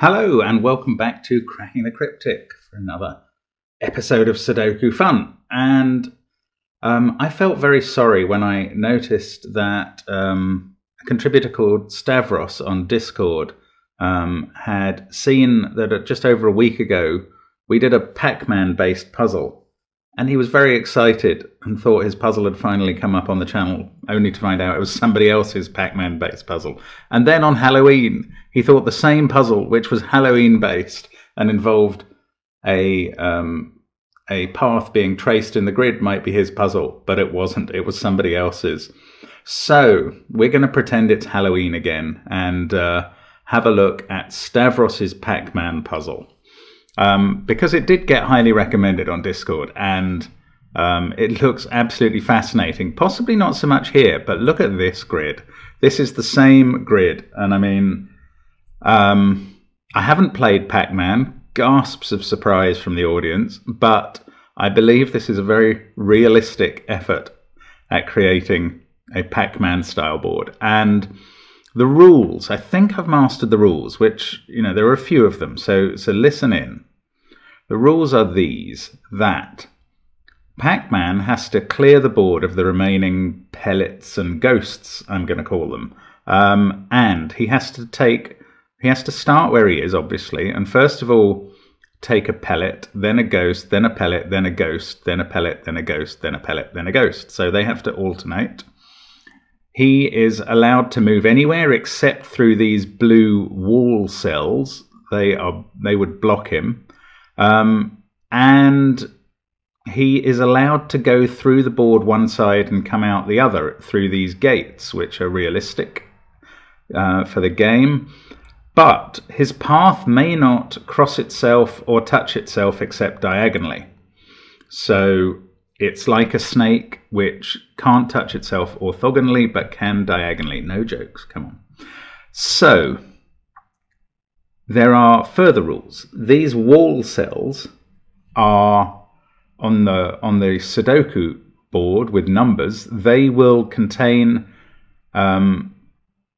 Hello and welcome back to Cracking the Cryptic for another episode of Sudoku Fun. And I felt very sorry when I noticed that a contributor called Stavros on Discord had seen that just over a week ago we did a Pac-Man based puzzle. And he was very excited and thought his puzzle had finally come up on the channel, only to find out it was somebody else's Pac-Man based puzzle. And then on Halloween, he thought the same puzzle, which was Halloween based and involved a path being traced in the grid, might be his puzzle, but it wasn't. It was somebody else's. So we're going to pretend it's Halloween again and have a look at Stavros's Pac-Man puzzle. Because it did get highly recommended on Discord, and it looks absolutely fascinating. Possibly not so much here, but look at this grid. This is the same grid, and I mean, I haven't played Pac-Man. Gasps of surprise from the audience, but I believe this is a very realistic effort at creating a Pac-Man style board. And the rules, I think I've mastered the rules, which, you know, there are a few of them, so listen in. The rules are these, that Pac-Man has to clear the board of the remaining pellets and ghosts, I'm going to call them, and he has to start where he is, obviously, and first of all take a pellet, then a ghost, then a pellet, then a ghost, then a pellet, then a ghost, then a pellet, then a ghost. So they have to alternate. He is allowed to move anywhere except through these blue wall cells. They would block him. And he is allowed to go through the board one side and come out the other through these gates, which are realistic for the game. But his path may not cross itself or touch itself except diagonally. So it's like a snake which can't touch itself orthogonally but can diagonally. No jokes, come on. So there are further rules. These wall cells are on the Sudoku board with numbers. They will contain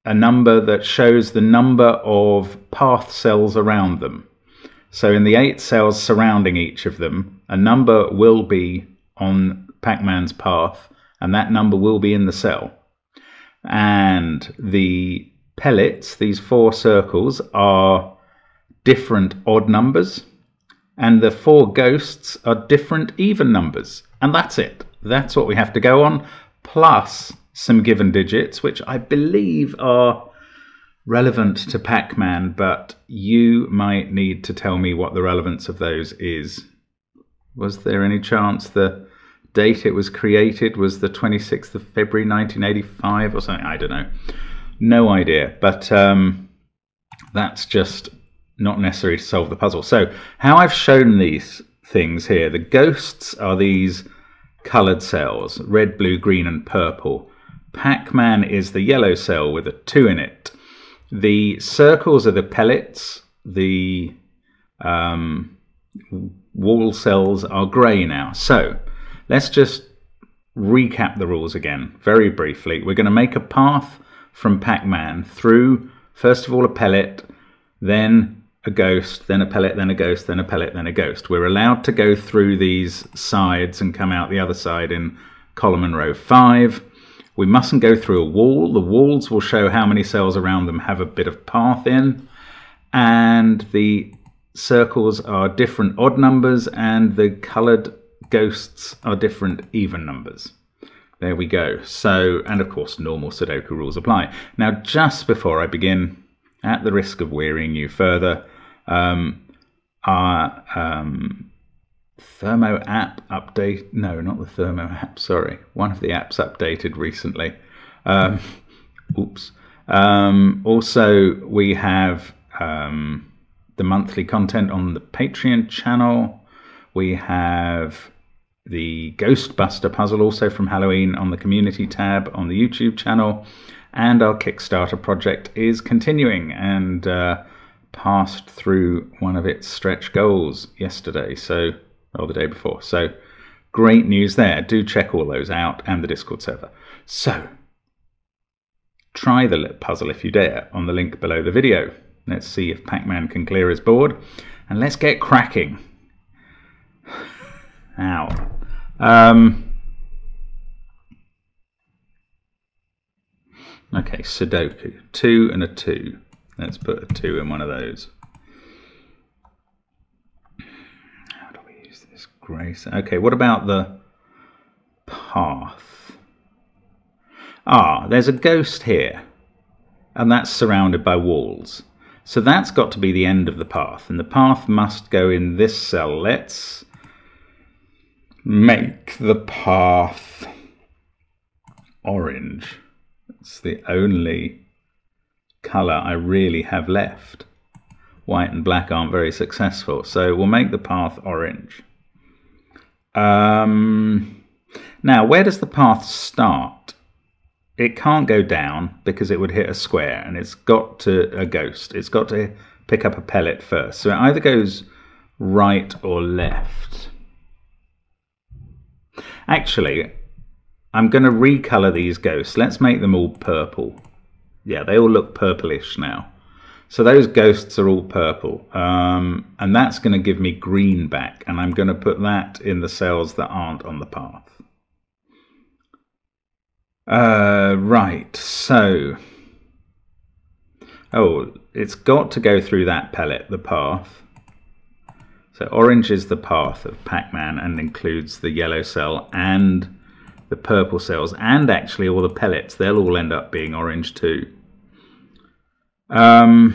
a number that shows the number of path cells around them. So in the 8 cells surrounding each of them, a number will be on Pac-Man's path, and that number will be in the cell. And the pellets, these 4 circles, are different odd numbers, and the 4 ghosts are different even numbers. And that's it. That's what we have to go on, plus some given digits, which I believe are relevant to Pac-Man, but you might need to tell me what the relevance of those is. Was there any chance the date it was created was the 26th of February 1985 or something? I don't know. No idea, but that's just not necessary to solve the puzzle. So how I've shown these things here, the ghosts are these coloured cells, red, blue, green and purple. Pac-Man is the yellow cell with a 2 in it. The circles are the pellets. The wall cells are grey now. So let's just recap the rules again very briefly. We're going to make a path from Pac-Man through, first of all, a pellet, then a ghost, then a pellet, then a ghost, then a pellet, then a ghost. We're allowed to go through these sides and come out the other side in column and row 5. We mustn't go through a wall. The walls will show how many cells around them have a bit of path in. And the circles are different odd numbers, and the coloured ghosts are different even numbers. There we go. So, and of course, normal Sudoku rules apply. Now, just before I begin, at the risk of wearying you further, our THERMO app update, no, not the THERMO app, sorry. One of the apps updated recently. Oops. Also, we have the monthly content on the Patreon channel. We have the Ghostbuster puzzle also from Halloween on the community tab on the YouTube channel. And our Kickstarter project is continuing and passed through one of its stretch goals yesterday, or the day before. So great news there. Do check all those out and the Discord server. So try the puzzle if you dare on the link below the video. Let's see if Pac-Man can clear his board. And let's get cracking. Ow. Okay, Sudoku. 2 and a 2. Let's put a 2 in one of those. How do we use this? Grace. Okay, what about the path? Ah, there's a ghost here. And that's surrounded by walls. So that's got to be the end of the path. And the path must go in this cell. Let's make the path orange. It's the only colour I really have left. White and black aren't very successful. So we'll make the path orange. Now, where does the path start? It can't go down because it would hit a square, and it's got to a ghost. It's got to pick up a pellet first. So it either goes right or left. Actually, I'm going to recolour these ghosts. Let's make them all purple. Yeah, they all look purplish now. So those ghosts are all purple. And that's going to give me green back. And I'm going to put that in the cells that aren't on the path. Right, so... Oh, it's got to go through that pellet, the path. So orange is the path of Pac-Man and includes the yellow cell and the purple cells, and actually all the pellets. They'll all end up being orange too. Now,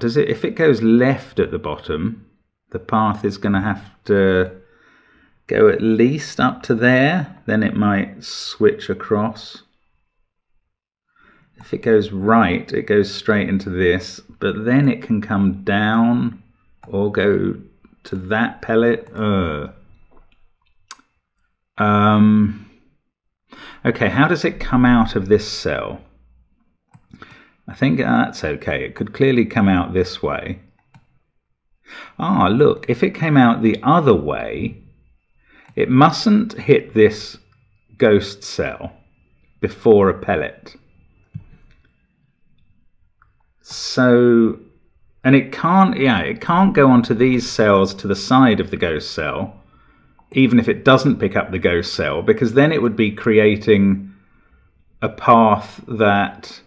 if it goes left at the bottom, the path is going to have to go at least up to there, then it might switch across. If it goes right, it goes straight into this, but then it can come down or go to that pellet. Okay, how does it come out of this cell? I think that's okay. It could clearly come out this way. Ah, look, if it came out the other way, it mustn't hit this ghost cell before a pellet. So, and it can't go onto these cells to the side of the ghost cell, even if it doesn't pick up the ghost cell, because then it would be creating a path that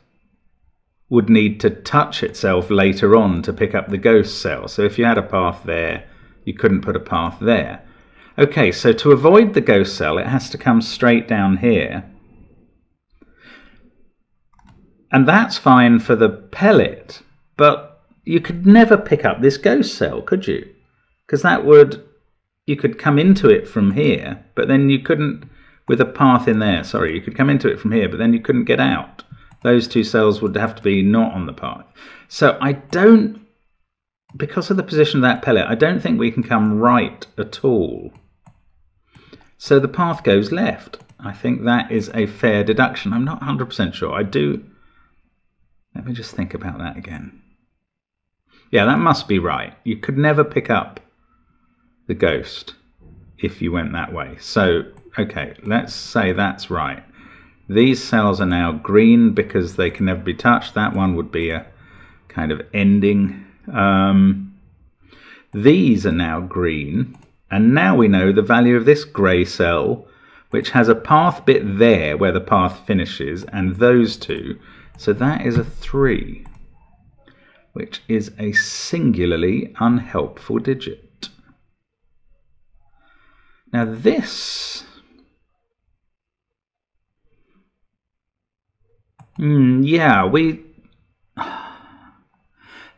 would need to touch itself later on to pick up the ghost cell. So if you had a path there, you couldn't put a path there. Okay, so to avoid the ghost cell, it has to come straight down here. And that's fine for the pellet, but you could never pick up this ghost cell, could you? Because that would, you could come into it from here, but then you couldn't, with a path in there, sorry, you could come into it from here, but then you couldn't get out. Those two cells would have to be not on the path. So I don't, because of the position of that pellet, I don't think we can come right at all. So the path goes left. I think that is a fair deduction. I'm not 100% sure. I do. Let me just think about that again. Yeah, that must be right. You could never pick up the ghost if you went that way. So, okay, let's say that's right. These cells are now green because they can never be touched. That one would be a kind of ending. These are now green. And now we know the value of this grey cell, which has a path bit there where the path finishes, and those two. So that is a 3, which is a singularly unhelpful digit. Now this...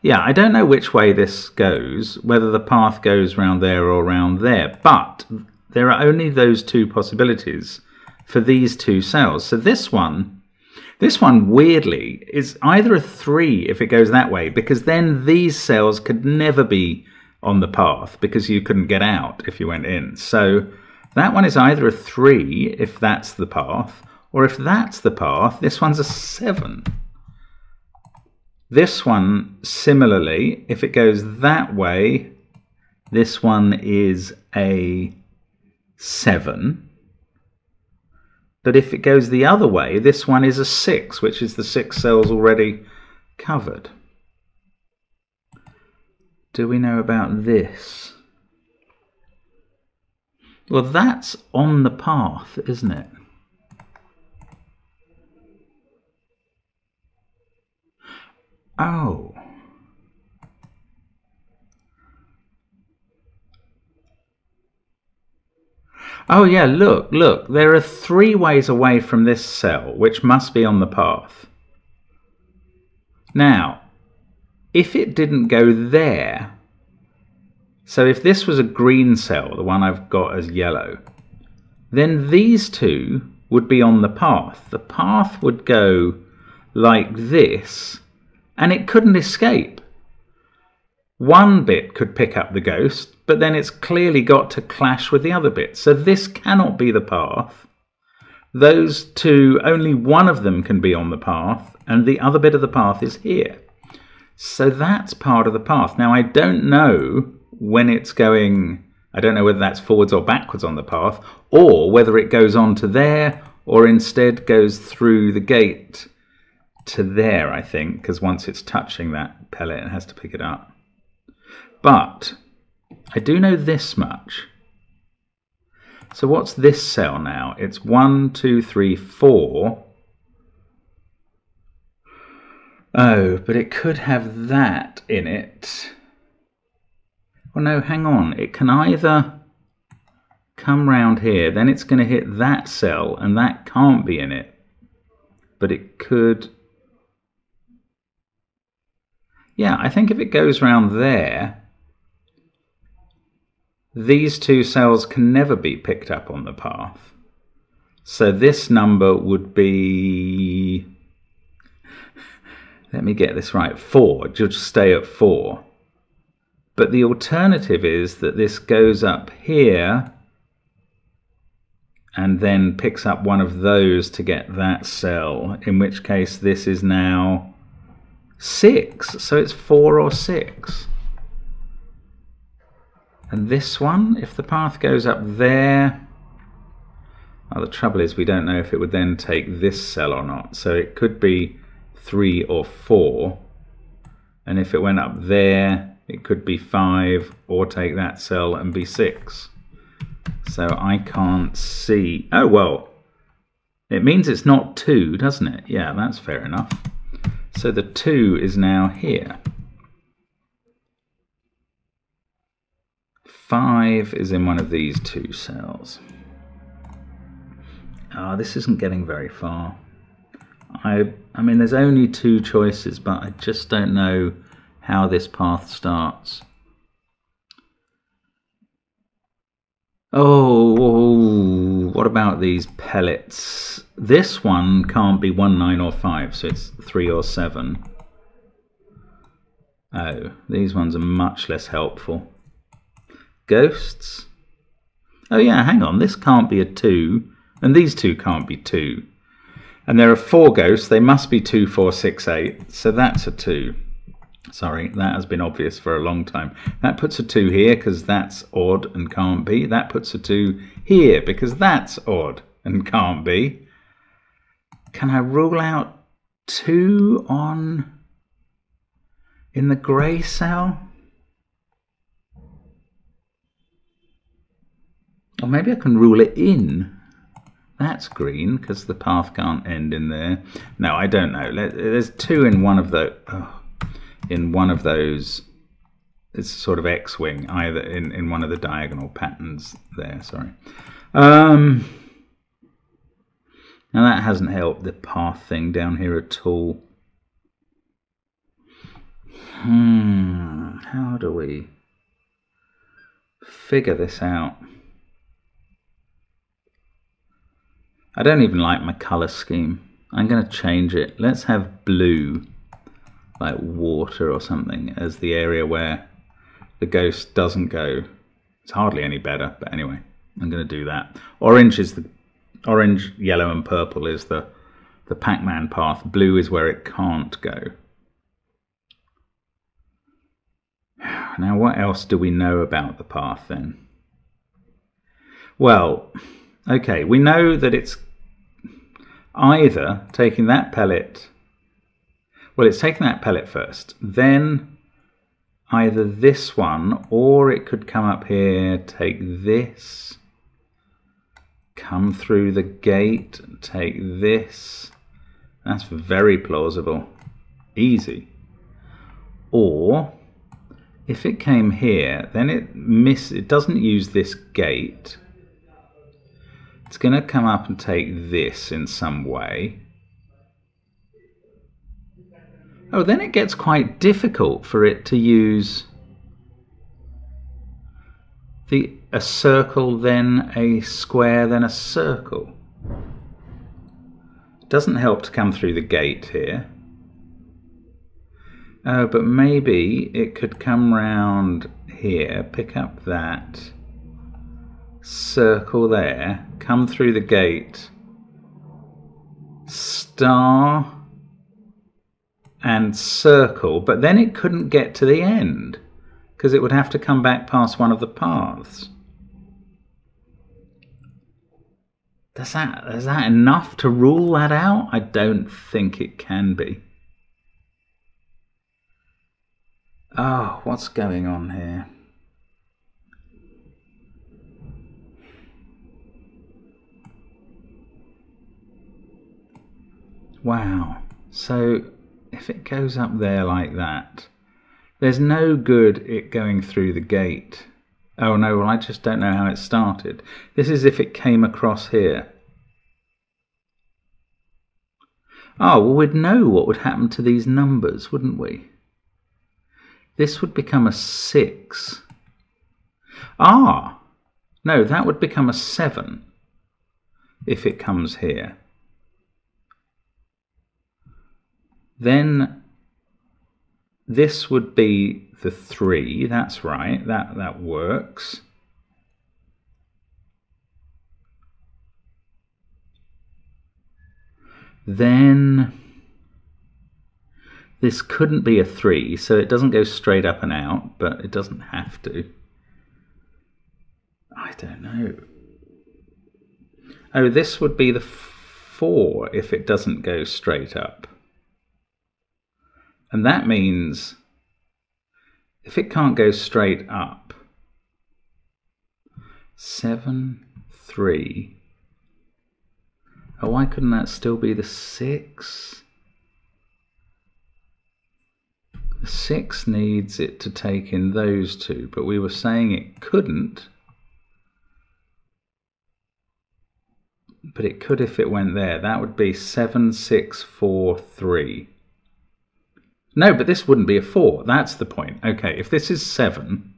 Yeah, I don't know which way this goes, whether the path goes round there or round there, but there are only those two possibilities for these two cells. So this one weirdly is either a 3 if it goes that way, because then these cells could never be on the path because you couldn't get out if you went in. So that one is either a 3 if that's the path, or if that's the path, this one's a 7. This one, similarly, if it goes that way, this one is a 7. But if it goes the other way, this one is a 6, which is the 6 cells already covered. Do we know about this? Well, that's on the path, isn't it? Oh. Oh yeah, look, there are 3 ways away from this cell, which must be on the path. Now, if it didn't go there, so if this was a green cell, the one I've got as yellow, then these 2 would be on the path. The path would go like this, and it couldn't escape. One bit could pick up the ghost, but then it's clearly got to clash with the other bit. So this cannot be the path. Those 2, only one of them can be on the path, and the other bit of the path is here. So that's part of the path. Now, I don't know when it's going, I don't know whether that's forwards or backwards on the path, or whether it goes on to there, or instead goes through the gate to there, I think, because once it's touching that pellet, it has to pick it up. But I do know this much. So what's this cell now? It's 1, 2, 3, 4. Oh, but it could have that in it. Well, no, hang on. It can either come round here, then it's going to hit that cell, and that can't be in it. But it could... Yeah, I think if it goes round there, these 2 cells can never be picked up on the path. So this number would be... Let me get this right. 4. Just stay at 4. But the alternative is that this goes up here and then picks up one of those to get that cell, in which case this is now 6. So it's 4 or 6. And this one, if the path goes up there, well, the trouble is we don't know if it would then take this cell or not. So it could be 3 or 4. And if it went up there, it could be 5 or take that cell and be 6. So I can't see. Oh, well, it means it's not 2, doesn't it? Yeah, that's fair enough. So the 2 is now here. 5 is in one of these 2 cells. Oh, this isn't getting very far. I mean, there's only 2 choices, but I just don't know how this path starts. Oh, what about these pellets? This one can't be 1, 9 or 5, so it's 3 or 7. Oh, these ones are much less helpful. Ghosts? Oh yeah, hang on, this can't be a 2, and these 2 can't be 2. And there are 4 ghosts, they must be 2, 4, 6, 8, so that's a 2. Sorry, that has been obvious for a long time. That puts a 2 here because that's odd and can't be. That puts a 2 here because that's odd and can't be. Can I rule out 2 in the grey cell? Or maybe I can rule it in. That's green because the path can't end in there. No, I don't know. There's 2 in one of the... Oh. In one of those, it's sort of X-wing, either in one of the diagonal patterns there, sorry. Now that hasn't helped the path thing down here at all. How do we figure this out? I don't even like my colour scheme. I'm going to change it. Let's have blue, like water or something, as the area where the ghost doesn't go. It's hardly any better, but anyway, I'm going to do that. Orange is the orange, yellow and purple is the Pac-Man path. Blue is where it can't go. Now what else do we know about the path then? Well, okay, we know that it's either taking that pellet, well, it's taking that pellet first, then either this one, or it could come up here, take this, come through the gate, take this. That's very plausible. Easy. Or if it came here, then it doesn't use this gate. It's going to come up and take this in some way. Oh, then it gets quite difficult for it to use a circle, then a square, then a circle. It doesn't help to come through the gate here. Oh, but maybe it could come round here, pick up that, circle there, come through the gate, star, and circle, but then it couldn't get to the end because it would have to come back past one of the paths. Is that enough to rule that out? I don't think it can be. Oh, what's going on here? Wow. So if it goes up there like that, there's no good it going through the gate. Oh no, well I just don't know how it started. This is if it came across here. Oh, well we'd know what would happen to these numbers, wouldn't we? This would become a 6. Ah! No, that would become a 7 if it comes here. Then this would be the 3, that's right, that works. Then this couldn't be a 3, so it doesn't go straight up and out, but it doesn't have to. I don't know. Oh, this would be the 4 if it doesn't go straight up. And that means if it can't go straight up, 7, 3. Oh, why couldn't that still be the 6? The 6 needs it to take in those two, but we were saying it couldn't. But it could if it went there. That would be 7, 6, 4, 3. No, but this wouldn't be a 4. That's the point. Okay, if this is 7,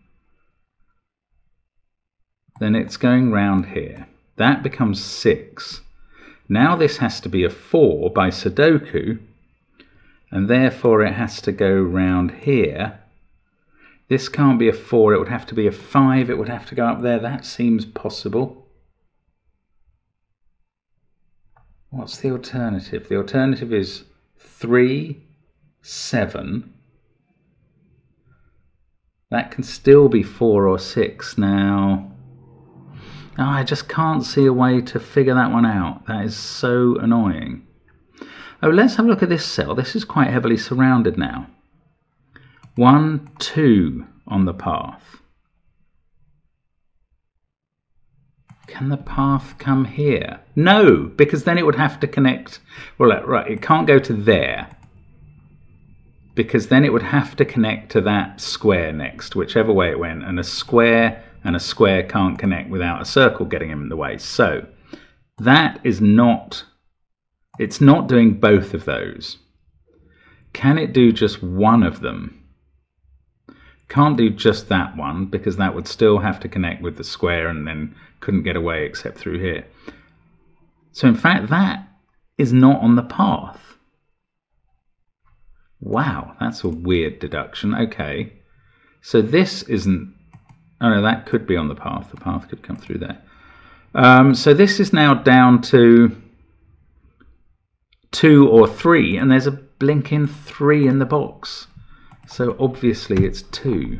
then it's going round here. That becomes 6. Now this has to be a 4 by Sudoku, and therefore it has to go round here. This can't be a 4. It would have to be a 5. It would have to go up there. That seems possible. What's the alternative? The alternative is 3, 7. That can still be 4 or 6 now. Oh, I just can't see a way to figure that one out. That is so annoying. Oh, let's have a look at this cell. This is quite heavily surrounded now. 1, 2 on the path. Can the path come here? No, because then it would have to connect. Well, right, it can't go to there, because then it would have to connect to that square next, whichever way it went, and a square can't connect without a circle getting in the way. So that is not, it's not doing both of those. Can it do just one of them? Can't do just that one, because that would still have to connect with the square and then couldn't get away except through here. So in fact that is not on the path. Wow, that's a weird deduction. Okay, so this isn't, oh no, that could be on the path. The path could come through there. So this is now down to 2 or 3, and there's a blinking 3 in the box. So obviously it's 2.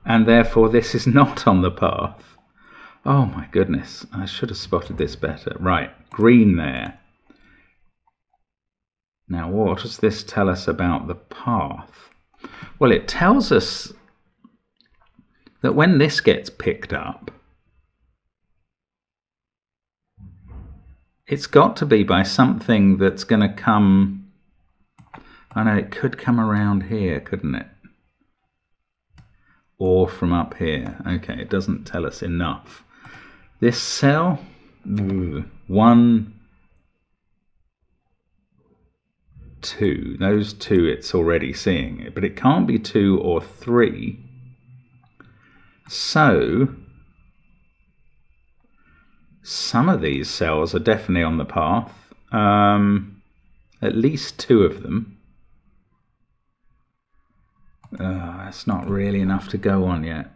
And therefore this is not on the path. Oh my goodness, I should have spotted this better. Right, green there. Now what does this tell us about the path? Well, it tells us that when this gets picked up, it's got to be by something that's going to come... I know it could come around here, couldn't it? Or from up here. Okay, it doesn't tell us enough. This cell, 1, 2. Those two it's already seeing it, but it can't be 2 or 3. So some of these cells are definitely on the path. At least 2 of them. That's not really enough to go on yet.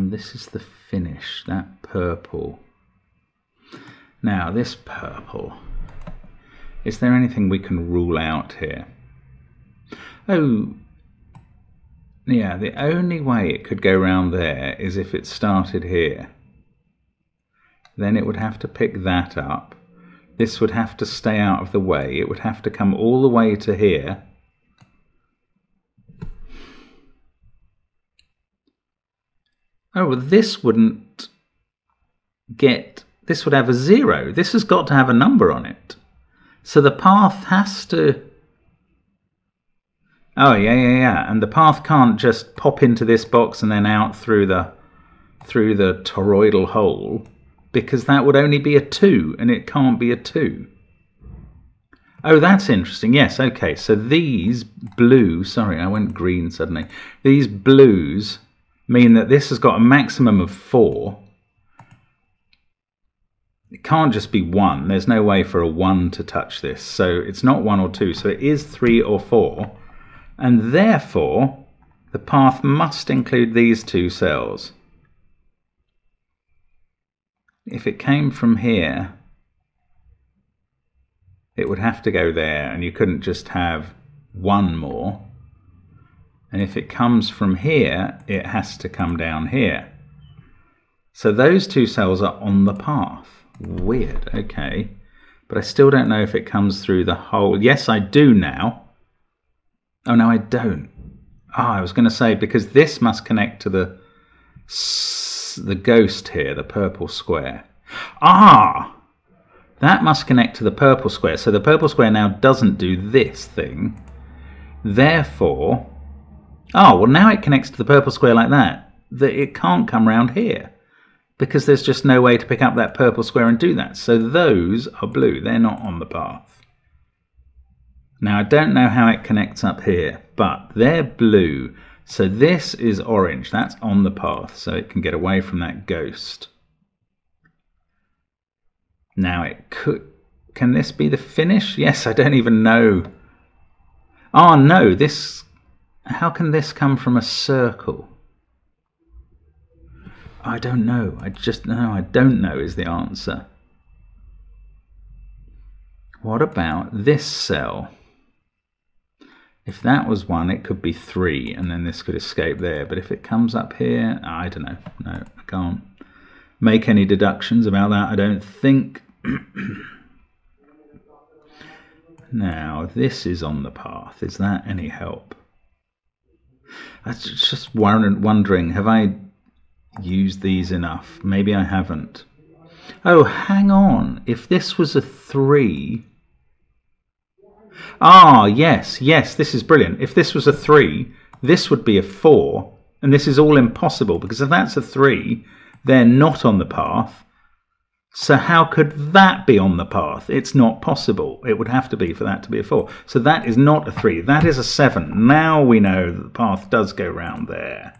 This is the finish, that purple. Now this purple, is there anything we can rule out here? Oh, yeah, the only way it could go round there is if it started here. Then it would have to pick that up. This would have to stay out of the way. It would have to come all the way to here. Oh, well, this wouldn't get... This would have a 0. This has got to have a number on it. So the path has to... Oh, yeah. And the path can't just pop into this box and then out through the toroidal hole, because that would only be a 2, and it can't be a 2. Oh, that's interesting. Yes, okay. So these blue... Sorry, I went green suddenly. These blues mean that this has got a maximum of 4. It can't just be 1. There's no way for a 1 to touch this. So it's not 1 or 2. So it is 3 or 4. And therefore, the path must include these 2 cells. If it came from here, it would have to go there, and you couldn't just have 1 more. And if it comes from here, it has to come down here. So those 2 cells are on the path. Weird, okay. But I still don't know if it comes through the hole. Yes, I do now. Oh, no, I don't. I was going to say, because this must connect to the ghost here, the purple square. That must connect to the purple square. So the purple square now doesn't do this thing. Therefore... well, now it connects to the purple square like that it can't come round here, because there's just no way to pick up that purple square and do that. So those are blue. They're not on the path. Now, I don't know how it connects up here, but they're blue. So this is orange. That's on the path, so it can get away from that ghost. Now, it could... Can this be the finish? Yes, I don't even know. Oh, no, this... How can this come from a circle? I don't know. I don't know is the answer. What about this cell? If that was 1, it could be 3, and then this could escape there. But if it comes up here, I don't know. No, I can't make any deductions about that, I don't think. Now, this is on the path. Is that any help? I was just wondering, have I used these enough? Maybe I haven't. Oh, hang on. If this was a 3... yes, this is brilliant. If this was a 3, this would be a 4, and this is all impossible, because if that's a 3, they're not on the path. So how could that be on the path? It's not possible. It would have to be for that to be a 4. So that is not a 3. That is a 7. Now we know that the path does go round there.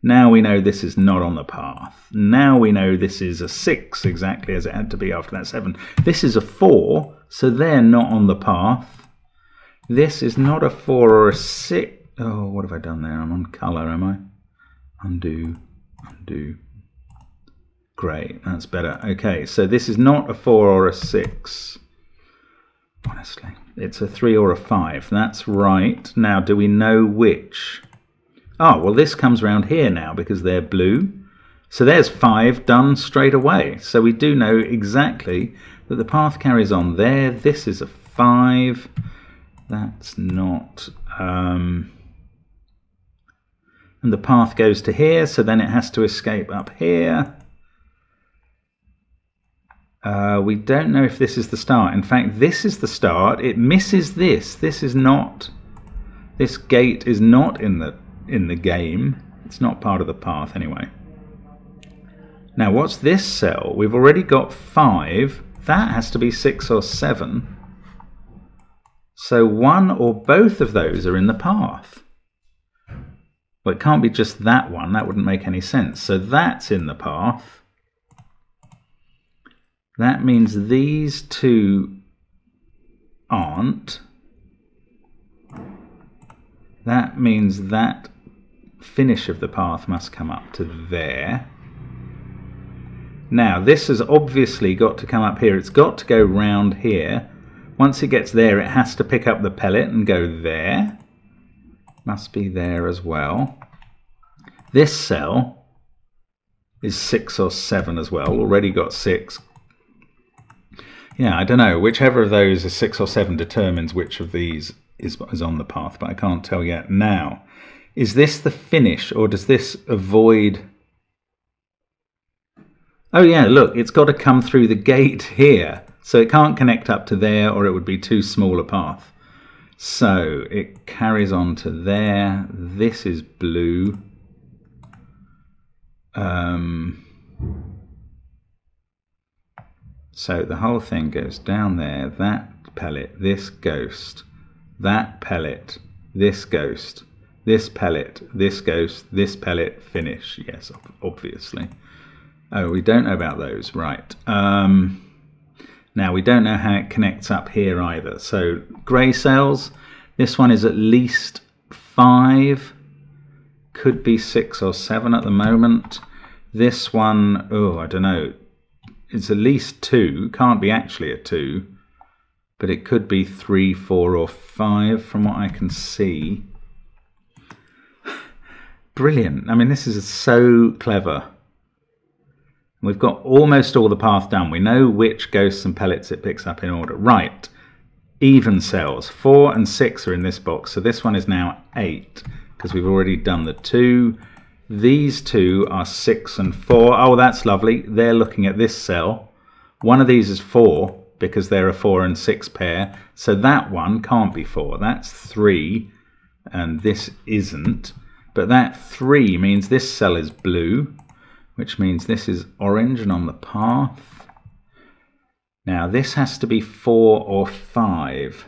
Now we know this is not on the path. Now we know this is a 6, exactly as it had to be after that 7. This is a 4, so they're not on the path. This is not a 4 or a 6. Oh, what have I done there? I'm on colour, am I? Undo. Great, that's better. Okay, so this is not a 4 or a 6. Honestly, it's a 3 or a 5. That's right. Now, do we know which? Oh, well, this comes round here now because they're blue. So there's 5 done straight away. So we do know exactly that the path carries on there. This is a 5. That's not... and the path goes to here, so then it has to escape up here. We don't know if this is the start. In fact, this is the start. It misses this. This is not... This gate is not in the game. It's not part of the path anyway. Now, what's this cell? We've already got 5. That has to be 6 or 7. So one or both of those are in the path. Well, it can't be just that one. That wouldn't make any sense. So that's in the path. That means these 2 aren't. That means that finish of the path must come up to there. Now, this has obviously got to come up here. It's got to go round here. Once it gets there, it has to pick up the pellet and go there. Must be there as well. This cell is 6 or 7 as well. Already got 6. Yeah, I don't know. Whichever of those is 6 or 7 determines which of these is on the path, but I can't tell yet. Now, is this the finish, or does this avoid... Oh yeah, look, it's got to come through the gate here. So it can't connect up to there, or it would be too small a path. So it carries on to there. This is blue. So the whole thing goes down there. That pellet, this ghost, that pellet, this ghost, this pellet, this ghost, this pellet, finish. Yes, obviously. Oh, we don't know about those. Right. Now, we don't know how it connects up here either. So, grey cells, this one is at least 5. Could be 6 or 7 at the moment. This one, oh, I don't know. It's at least 2. Can't be actually a 2. But it could be 3, 4 or 5 from what I can see. Brilliant. I mean, this is so clever. We've got almost all the path done. We know which ghosts and pellets it picks up in order. Right. Even cells. 4 and 6 are in this box. So this one is now 8 because we've already done the 2. These 2 are 6 and 4. Oh, that's lovely. They're looking at this cell. One of these is 4 because they're a 4 and 6 pair. So that one can't be 4. That's 3 and this isn't. But that 3 means this cell is blue, which means this is orange and on the path. Now this has to be 4 or 5.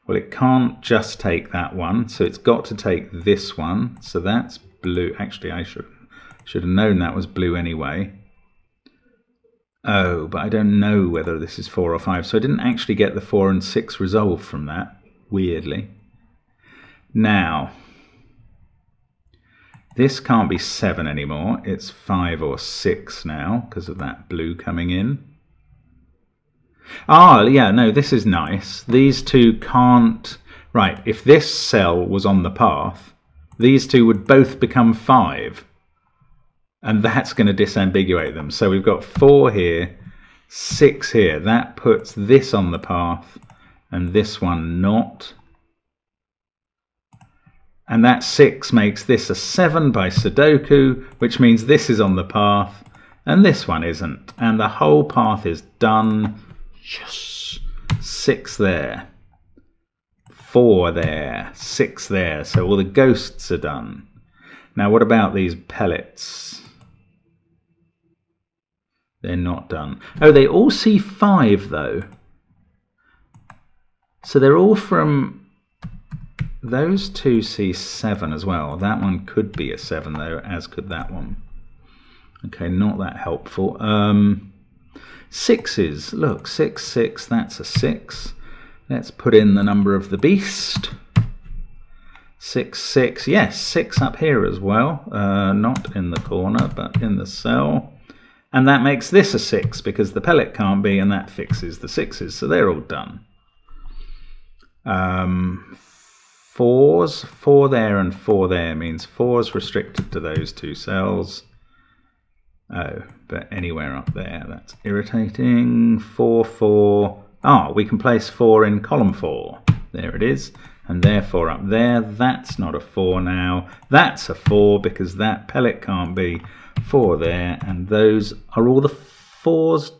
Well, it can't just take that one, so it's got to take this one. So that's blue. Actually, I should have known that was blue anyway. Oh, but I don't know whether this is 4 or 5, so I didn't actually get the 4 and 6 resolved from that, weirdly. Now... this can't be 7 anymore. It's 5 or 6 now because of that blue coming in. Ah, yeah, no, this is nice. These 2 can't... Right, if this cell was on the path, these 2 would both become 5. And that's going to disambiguate them. So we've got 4 here, 6 here. That puts this on the path and this one not. And that 6 makes this a 7 by Sudoku, which means this is on the path, and this one isn't. And the whole path is done. Yes! 6 there. 4 there. 6 there. So all the ghosts are done. Now what about these pellets? They're not done. Oh, they all see 5 though. So they're all from... Those 2 see 7 as well. That one could be a 7 though, as could that one. Okay, not that helpful. 6s. Look, 6, 6, that's a 6. Let's put in the number of the beast. 6, 6. Yes, 6 up here as well. Not in the corner, but in the cell. And that makes this a 6 because the pellet can't be, and that fixes the 6s. So they're all done. 4s. 4 there and 4 there means 4's restricted to those two cells. Oh, but anywhere up there, that's irritating. 4, 4. Ah, we can place 4 in column 4. There it is. And therefore up there, that's not a 4 now. That's a 4 because that pellet can't be 4 there. And those are all the 4s.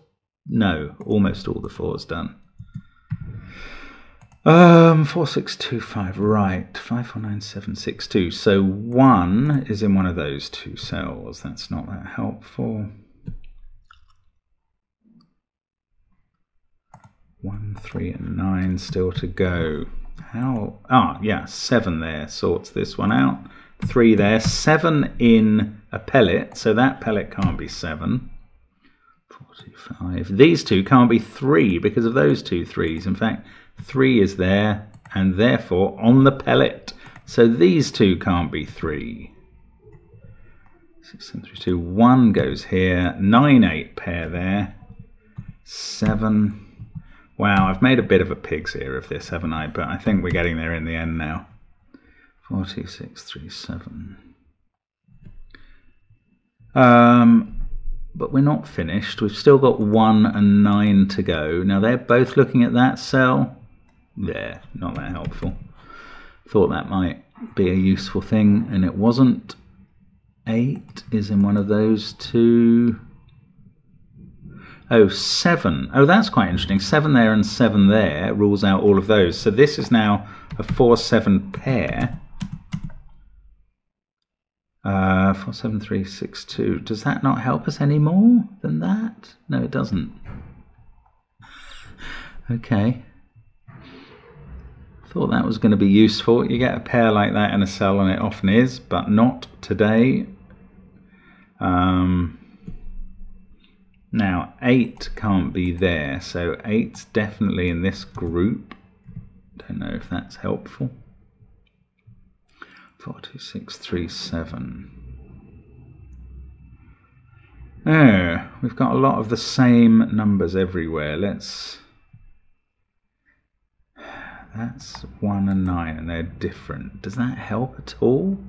No, almost all the 4s done. 4, 6, 2, 5, right. 5, 4, 9, 7, 6, 2. So 1 is in one of those two cells. That's not that helpful. 1, 3, and 9 still to go. How? Ah, yeah, 7 there sorts this one out. 3 there. 7 in a pellet, so that pellet can't be 7. 45. These two can't be 3 because of those two 3s. In fact, 3 is there and therefore on the pellet. So these two can't be 3. 6, 7, 3, 2. 1 goes here. 9, 8 pair there. 7. Wow, I've made a bit of a pigs here of this, haven't I? But I think we're getting there in the end now. 4, 2, 6, 3, 7. But we're not finished. We've still got 1 and 9 to go. Now they're both looking at that cell. Yeah, not that helpful. Thought that might be a useful thing, and it wasn't. 8 is in one of those two. Oh, 7. Oh, that's quite interesting. 7 there and 7 there rules out all of those. So this is now a 4, 7 pair. 4, 7, 3, 6, 2. Does that not help us any more than that? No, it doesn't. Okay. Thought that was going to be useful. You get a pair like that in a cell, and it often is, but not today. Now, 8 can't be there, so 8's definitely in this group. Don't know if that's helpful. 4, 2, 6, 3, 7. Oh, we've got a lot of the same numbers everywhere. That's 1 and 9, and they're different. Does that help at all?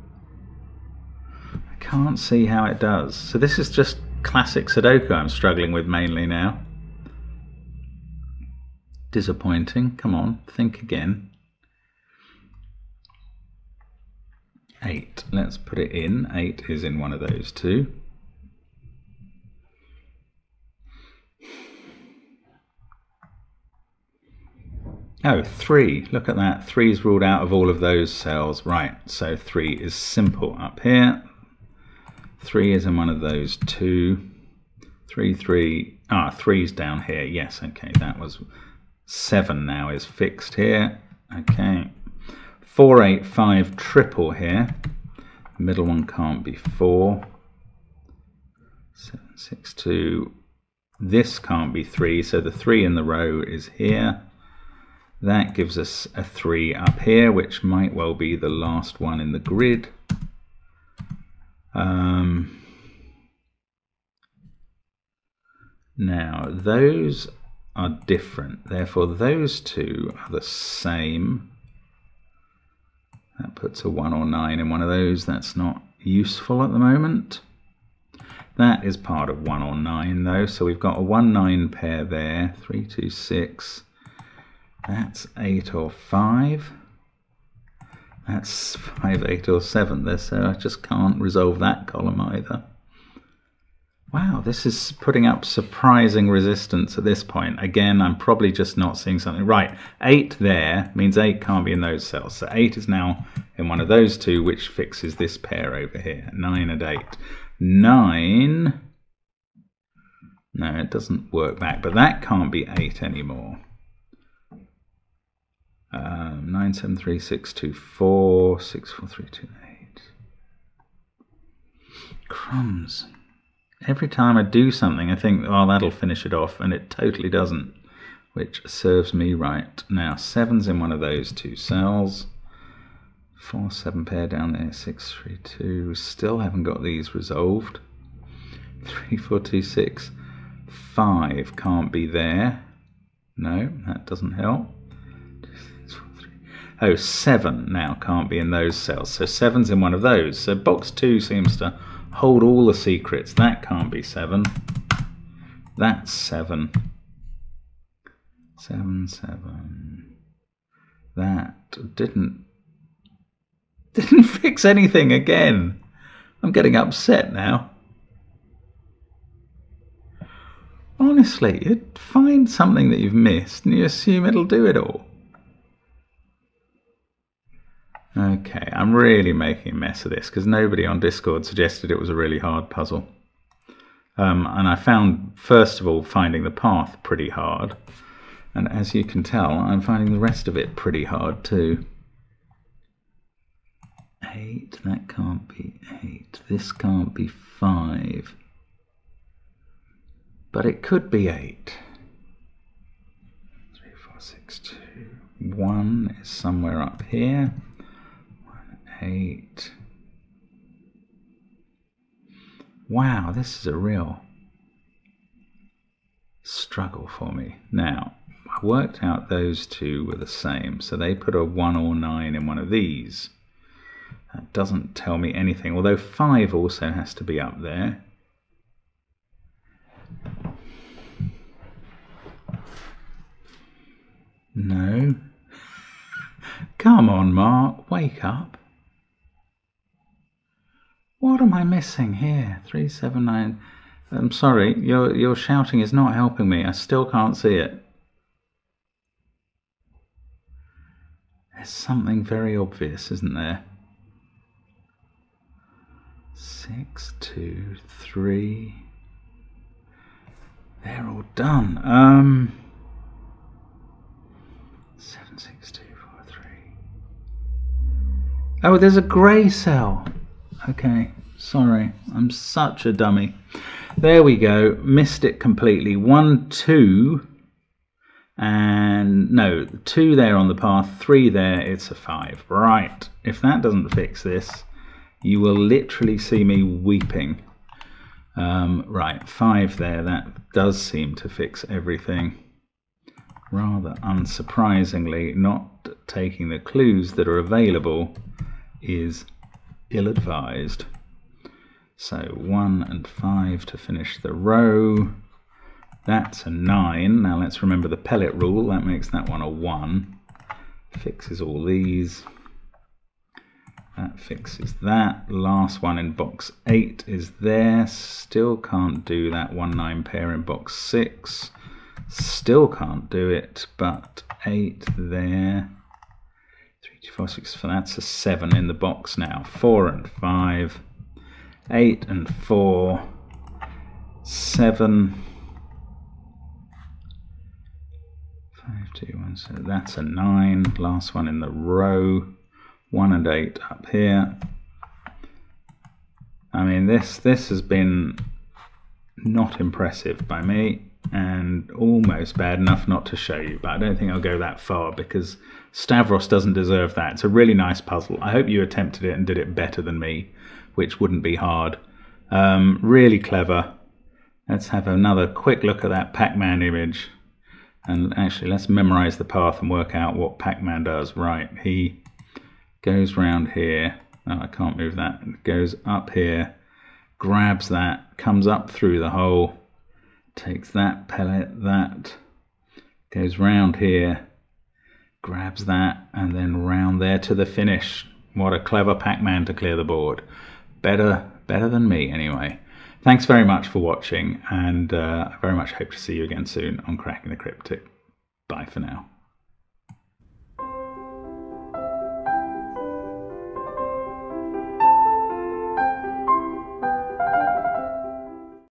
I can't see how it does. So this is just classic Sudoku I'm struggling with mainly now. Disappointing. Come on, think again. 8. Let's put it in. 8 is in one of those two. Oh, 3. Look at that. 3 is ruled out of all of those cells. Right, so 3 is simple up here. 3 is in one of those two. 3, 3. Ah, 3's down here. Yes, okay, that was 7 now is fixed here. Okay. 4, 8, 5 triple here. The middle one can't be 4. 7, 6, 2. This can't be 3, so the 3 in the row is here. That gives us a 3 up here, which might well be the last one in the grid. Now, those are different. Therefore, those two are the same. That puts a 1 or 9 in one of those. That's not useful at the moment. That is part of 1 or 9, though. So we've got a 1, 9 pair there. 3, 2, 6. That's 8 or 5. That's 5, 8 or 7 there, so I just can't resolve that column either. Wow, this is putting up surprising resistance at this point. Again, I'm probably just not seeing something. Right, 8 there means 8 can't be in those cells. So 8 is now in one of those two, which fixes this pair over here. 9 and 8. 9... No, it doesn't work back, but that can't be 8 anymore. 9, 7, 3, 6, 2, 4, 6, 4, 3, 2, 8. Crumbs. Every time I do something, I think, oh, that'll finish it off, and it totally doesn't, which serves me right. Now, 7's in one of those two cells. 4, 7 pair down there, 6, 3, 2. Still haven't got these resolved. 3, 4, 2, 6. 5 can't be there. No, that doesn't help. Oh, 7 now can't be in those cells. So 7's in one of those. So box 2 seems to hold all the secrets. That can't be 7. That's 7. 7, 7. That didn't fix anything again. I'm getting upset now. Honestly, you'd find something that you've missed and you assume it'll do it all. Okay, I'm really making a mess of this because nobody on Discord suggested it was a really hard puzzle. And I found, first of all, finding the path pretty hard. And as you can tell, I'm finding the rest of it pretty hard too. 8, that can't be 8. This can't be 5. But it could be 8. 3, 4, 6, 2. 1 is somewhere up here. 1, 8. Wow, this is a real struggle for me. Now, I worked out those two were the same, so they put a 1 or 9 in one of these. That doesn't tell me anything, although 5 also has to be up there. No. Come on, Mark, wake up. What am I missing here? 3, 7, 9. I'm sorry, your shouting is not helping me. I still can't see it. There's something very obvious, isn't there? 6, 2, 3. They're all done. 7, 6, 2, 4, 3. Oh, there's a grey cell. Okay, sorry, I'm such a dummy. There we go, missed it completely. 1, 2, and no, 2 there on the path, 3 there, it's a 5. Right, if that doesn't fix this, you will literally see me weeping. Right, 5 there, that does seem to fix everything. Rather unsurprisingly, not taking the clues that are available is ill-advised. So 1 and 5 to finish the row. That's a 9. Now let's remember the pellet rule. That makes that one a 1. Fixes all these. That fixes that. Last one in box 8 is there. Still can't do that 1, 9 pair in box 6. Still can't do it, but 8 there. 3, 2, 4, 6, that's a 7 in the box now. 4 and 5. 8 and 4. 7. 5, 2, 1, so that's a 9. Last one in the row. 1 and 8 up here. I mean, this has been not impressive by me, and almost bad enough not to show you, but I don't think I'll go that far because Stavros doesn't deserve that. It's a really nice puzzle. I hope you attempted it and did it better than me, which wouldn't be hard. Really clever. Let's have another quick look at that Pac-Man image, and actually let's memorize the path and work out what Pac-Man does. Right, he goes round here. Oh, I can't move that. Goes up here, grabs that, comes up through the hole, takes that pellet, that goes round here, grabs that, and then round there to the finish. What a clever Pac-Man to clear the board. Better than me anyway. Thanks very much for watching, and I very much hope to see you again soon on Cracking the Cryptic. Bye for now.